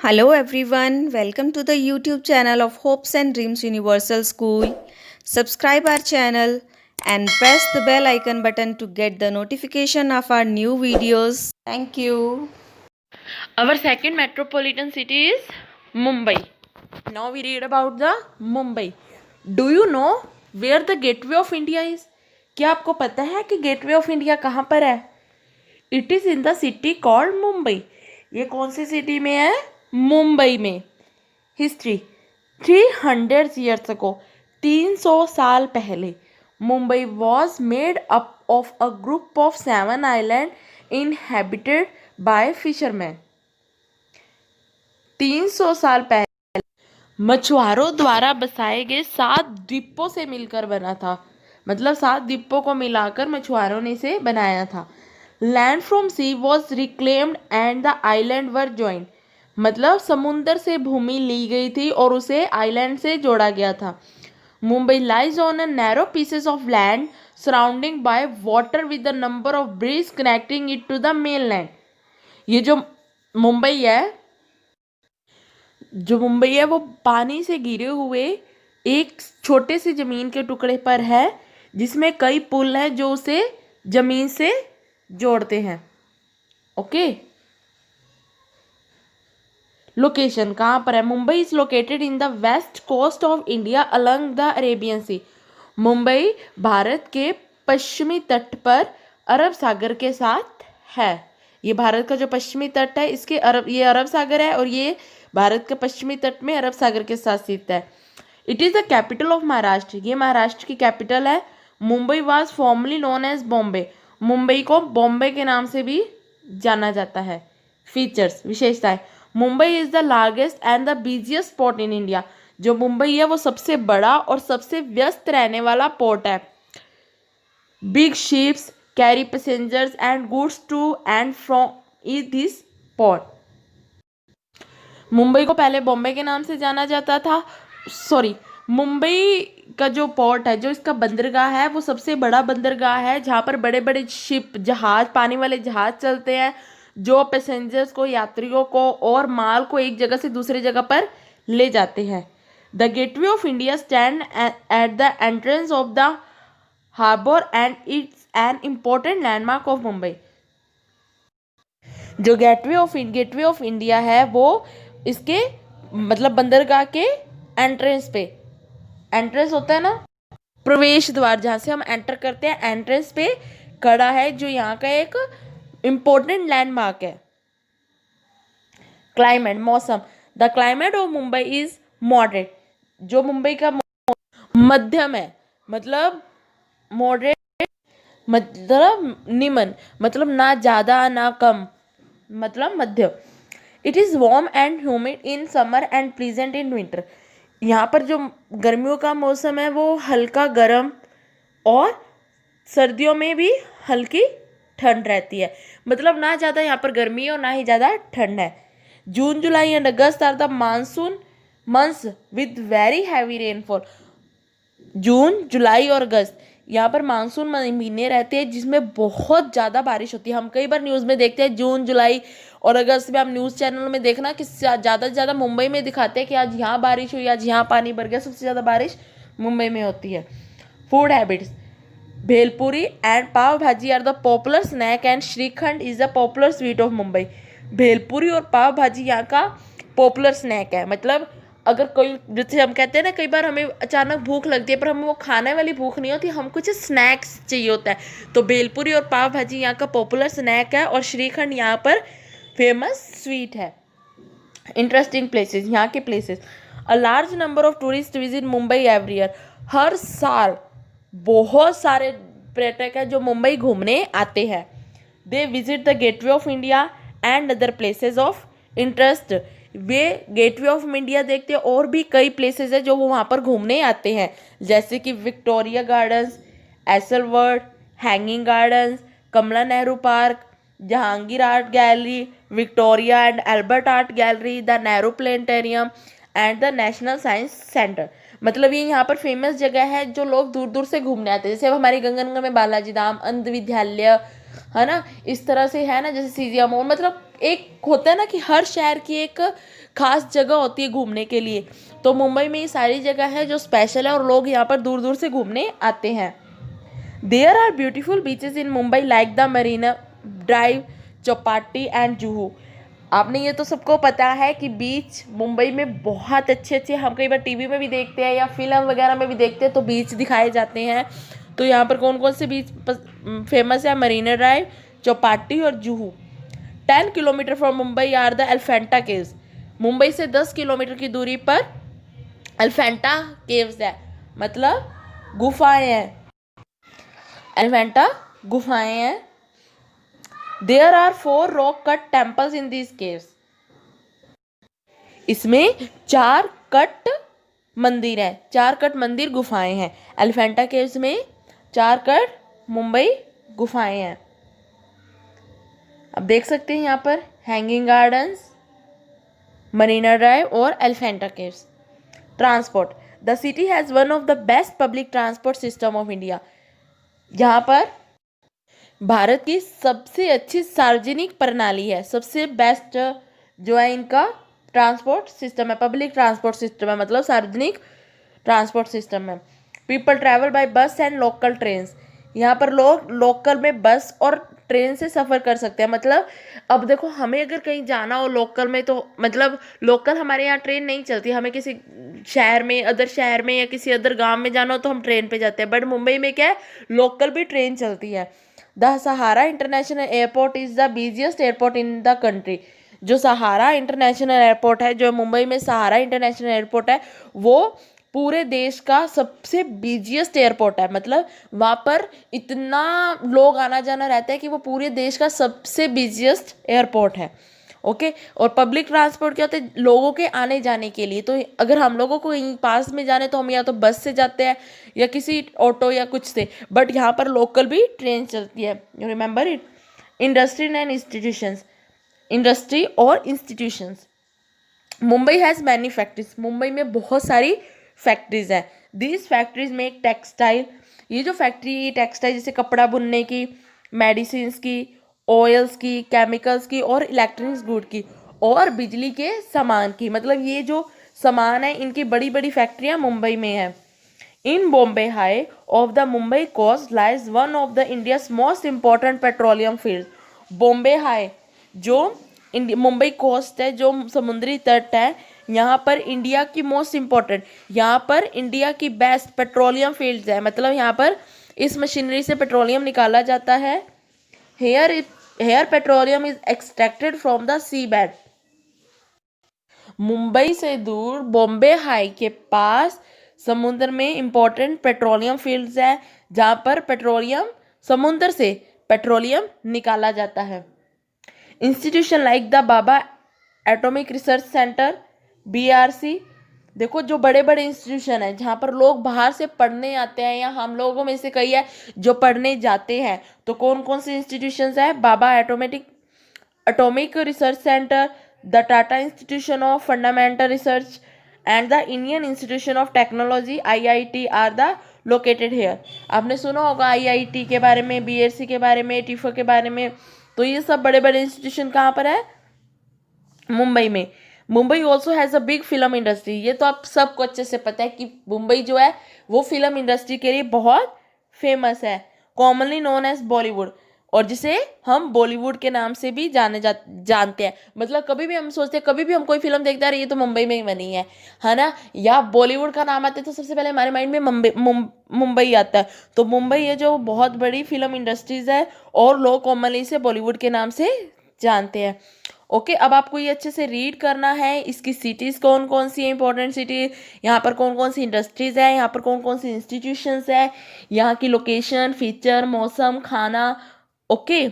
Hello everyone, welcome to the YouTube channel of Hopes and Dreams Universal School. Subscribe our channel and press the bell icon button to get the notification of our new videos. Thank you. Our second metropolitan city is Mumbai. Now we read about the Mumbai. Do you know where the Gateway of India is? क्या आपको पता है कि gateway of India कहाँ पर है? It is in the city called Mumbai. ये कौन सी सिटी में है? मुंबई में. हिस्ट्री 300 years ago, 300 साल पहले Mumbai was made up of a group of 7 island inhabited bye fisherman. 300 साल पहले मछुआरों द्वारा बसाए गए 7 द्वीपों से मिलकर बना था. मतलब 7 द्वीपों को मिलाकर मछुआरों ने इसे बनाया था. Land from sea was reclaimed and the island were joined. मतलब समुंदर से भूमि ली गई थी और उसे आइलैंड से जोड़ा गया था. Mumbai lies on a narrow pieces of land surrounding by water with the number of bridge connecting it to the mainland. ये जो मुंबई है वो पानी से घिरे हुए एक छोटे से ज़मीन के टुकड़े पर है जिसमें कई पुल हैं जो उसे ज़मीन से जोड़ते हैं. ओके. लोकेशन कहाँ पर है? Mumbai is located in the west coast of India along the Arabian sea. Mumbai Bharat के पश्चिमी तट पर अरब सागर के साथ है. ये भारत का जो पश्चिमी तट है ये अरब सागर है और ये भारत के पश्चिमी तट में अरब सागर के साथ स्थित है. It is the capital of Maharashtra. ये महाराष्ट्र की कैपिटल है. Mumbai was formerly known as Bombay. Mumbai को बॉम्बे के नाम से भी जाना जाता है. फीचर्स विशेषताएं. Mumbai is the largest and the busiest port in India. जो मुंबई है वो सबसे बड़ा और सबसे व्यस्त रहने वाला पोर्ट है. Big ships carry passengers and goods to and from this port. Mumbai को पहले बॉम्बे के नाम से जाना जाता था. मुंबई का जो पोर्ट है, जो इसका बंदरगाह है, वो सबसे बड़ा बंदरगाह है जहाँ पर बड़े बड़े शिप जहाज, पानी वाले जहाज चलते हैं जो पैसेंजर्स को, यात्रियों को और माल को एक जगह से दूसरी जगह पर ले जाते हैं. The Gateway of India stand at the entrance of the harbour and it's an important landmark of Mumbai. जो गेटवे ऑफ इंडिया है वो इसके मतलब बंदरगाह के एंट्रेंस होता है ना, प्रवेश द्वार, जहाँ से हम एंटर करते हैं, एंट्रेंस पे खड़ा है, जो यहाँ का एक इम्पोर्टेंट लैंडमार्क है. क्लाइमेट, मौसम. The climate of Mumbai is moderate. जो मुंबई का मध्यम है, मतलब मॉडरेट मतलब निम्न, मतलब ना ज़्यादा ना कम, मतलब मध्यम. It is warm and humid in summer and pleasant in winter. यहाँ पर जो गर्मियों का मौसम है वो हल्का गर्म और सर्दियों में भी हल्की ठंड रहती है. मतलब ना ज़्यादा यहाँ पर गर्मी है और ना ही ज़्यादा ठंड है. June, July and August are the monsoon months with very heavy rainfall. जून, जुलाई और अगस्त यहाँ पर मानसून महीने रहते हैं जिसमें बहुत ज़्यादा बारिश होती है. हम कई बार न्यूज़ में देखते हैं जून, जुलाई और अगस्त में. आप न्यूज़ चैनल में देखना कि ज़्यादा से ज़्यादा मुंबई में दिखाते हैं कि आज यहाँ बारिश हुई, आज यहाँ पानी भर गया. सबसे ज़्यादा बारिश मुंबई में होती है. Food habits. Bhelpuri and pav bhaji are the popular snack and shrikhand is the popular sweet of Mumbai. Bhelpuri और पाव भाजी यहाँ का पॉपुलर स्नैक है. मतलब अगर कोई, जैसे हम कहते हैं ना, कई बार हमें अचानक भूख लगती है पर हमें वो खाने वाली भूख नहीं होती, हम कुछ स्नैक्स चाहिए होता है, तो भेलपुरी और पाव भाजी यहाँ का पॉपुलर स्नैक है और श्रीखंड यहाँ पर फेमस स्वीट है. Interesting places. यहाँ के places. A large number of tourist visit Mumbai every year. हर साल बहुत सारे पर्यटक हैं जो मुंबई घूमने आते हैं. They visit the Gateway of India and other places of interest. Way gateway of India देखते हैं और भी कई प्लेसेस है जो वो वहाँ पर घूमने आते हैं, जैसे कि Victoria gardens, Esselworld, hanging gardens, Kamala Nehru park, Jahangir art gallery, Victoria and Albert art gallery, the Nehru planetarium and the national science centre. मतलब ये यहाँ पर फेमस जगह है जो लोग दूर दूर से घूमने आते हैं. जैसे अब हमारी गंगानगर में बालाजी धाम, अंध विद्यालय है ना, इस तरह से है ना, जैसे सीजिया मोड़. मतलब एक होता है ना कि हर शहर की एक खास जगह होती है घूमने के लिए, तो मुंबई में ये सारी जगह है जो स्पेशल है और लोग यहाँ पर दूर दूर से घूमने आते हैं। There are beautiful beaches in Mumbai like the Marine Drive, Chowpatty and Juhu. आपने ये तो सबको पता है कि बीच मुंबई में बहुत अच्छे अच्छे, हम कई बार टीवी में भी देखते हैं या फिल्म वगैरह में भी देखते हैं तो बीच दिखाए जाते हैं। तो यहाँ पर कौन कौन से बीच फेमस है? मरीना ड्राइव, चौपाटी और Juhu. 10 kilometre from Mumbai are the Elephanta caves. Mumbai से 10 किलोमीटर की दूरी पर एलिफेंटा केव्स है, मतलब गुफाएं हैं, एलिफेंटा गुफाएं हैं। There are 4 rock cut temples in these caves. इसमें 4 कट मंदिर हैं, 4 कट मंदिर गुफाएं हैं। एलिफेंटा केव्स में 4 कट मुंबई गुफाएं हैं। अब देख सकते हैं यहाँ पर हैंगिंग गार्डन्स, मरीना ड्राइव और Elephanta caves. Transport, the city has one of the best public transport system of India. यहाँ पर भारत की सबसे अच्छी सार्वजनिक प्रणाली है, सबसे बेस्ट जो है इनका ट्रांसपोर्ट सिस्टम है, पब्लिक ट्रांसपोर्ट सिस्टम है, मतलब सार्वजनिक ट्रांसपोर्ट सिस्टम है। पीपल ट्रैवल बाय बस एंड लोकल ट्रेन्स। यहाँ पर लोग लोकल में बस और ट्रेन से सफ़र कर सकते हैं। मतलब अब देखो, हमें अगर कहीं जाना हो लोकल में तो मतलब लोकल हमारे यहाँ ट्रेन नहीं चलती, हमें किसी शहर में, अदर शहर में या किसी अदर गांव में जाना हो तो हम ट्रेन पे जाते हैं। बट मुंबई में क्या है, लोकल भी ट्रेन चलती है। The Sahara international airport is the busiest airport in the country. जो सहारा इंटरनेशनल एयरपोर्ट है, जो मुंबई में सहारा इंटरनेशनल एयरपोर्ट है, वो पूरे देश का सबसे बिजिएस्ट एयरपोर्ट है। मतलब वहाँ पर इतना लोग आना जाना रहता है कि वो पूरे देश का सबसे बिजिएस्ट एयरपोर्ट है। ओके, और पब्लिक ट्रांसपोर्ट क्या होता है? लोगों के आने जाने के लिए। तो अगर हम लोगों को कहीं पास में जाने तो हम या तो बस से जाते हैं या किसी ऑटो या कुछ से, बट यहाँ पर लोकल भी ट्रेन चलती है। You remember it. Industry and institutions, industry और institutions. Mumbai has many factories. Mumbai में बहुत सारी फैक्ट्रीज हैं। दीज फैक्ट्रीज में एक टेक्सटाइल, ये जो फैक्ट्री टेक्सटाइल जैसे कपड़ा बुनने की, मेडिसिन्स की, ऑयल्स की, केमिकल्स की और इलेक्ट्रॉनिक्स गुड की और बिजली के सामान की, मतलब ये जो सामान है इनकी बड़ी बड़ी फैक्ट्रियाँ मुंबई में हैं। In Bombay High off the Mumbai coast lies one of the India's most important petroleum field. Bombay High जो मुंबई कोस्ट है, जो समुद्री तट है, यहाँ पर इंडिया की मोस्ट इम्पॉर्टेंट, यहाँ पर इंडिया की बेस्ट पेट्रोलियम फील्ड्स है। मतलब यहाँ पर इस मशीनरी से पेट्रोलियम निकाला जाता है। Here petroleum is extracted from the sea bed. Mumbai से दूर बॉम्बे हाई के पास समुद्र में इंपॉर्टेंट पेट्रोलियम फील्ड्स है, जहाँ पर पेट्रोलियम, समुद्र से पेट्रोलियम निकाला जाता है। Institution like the Baba atomic research centre, BRC, देखो जो बड़े बड़े इंस्टीट्यूशन हैं जहाँ पर लोग बाहर से पढ़ने आते हैं, या हम लोगों में से कई है जो पढ़ने जाते हैं। तो कौन कौन से इंस्टीट्यूशंस हैं? Bhabha atomic research centre, the Tata institution of fundamental research and the Indian institution of technology IIT are the located here. आपने सुना होगा IIT के बारे में, BRC के बारे में, टिफो के बारे में। तो ये सब बड़े बड़े इंस्टीट्यूशन कहाँ पर है? मुंबई में। Mumbai also has a big film industry. ये तो आप सबको अच्छे से पता है कि मुंबई जो है वो फिल्म इंडस्ट्री के लिए बहुत फेमस है, कॉमनली नोन एज बॉलीवुड, और जिसे हम बॉलीवुड के नाम से भी जानते हैं। मतलब कभी भी हम सोचते हैं, कभी भी हम कोई फिल्म देखते हैं, ये तो मुंबई में ही बनी है ना, या बॉलीवुड का नाम आता है तो सबसे पहले हमारे माइंड में मुंबई आता है। तो मुंबई ये जो बहुत बड़ी फिल्म इंडस्ट्रीज है और लोग कॉमनली इसे बॉलीवुड के नाम से जानते हैं। ओके, अब आपको ये अच्छे से रीड करना है। इसकी सिटीज़ कौन कौन सी है, इंपॉर्टेंट सिटी, यहाँ पर कौन कौन सी इंडस्ट्रीज़ है, यहाँ पर कौन कौन सी इंस्टीट्यूशंस है, यहाँ की लोकेशन, फीचर, मौसम, खाना। ओके,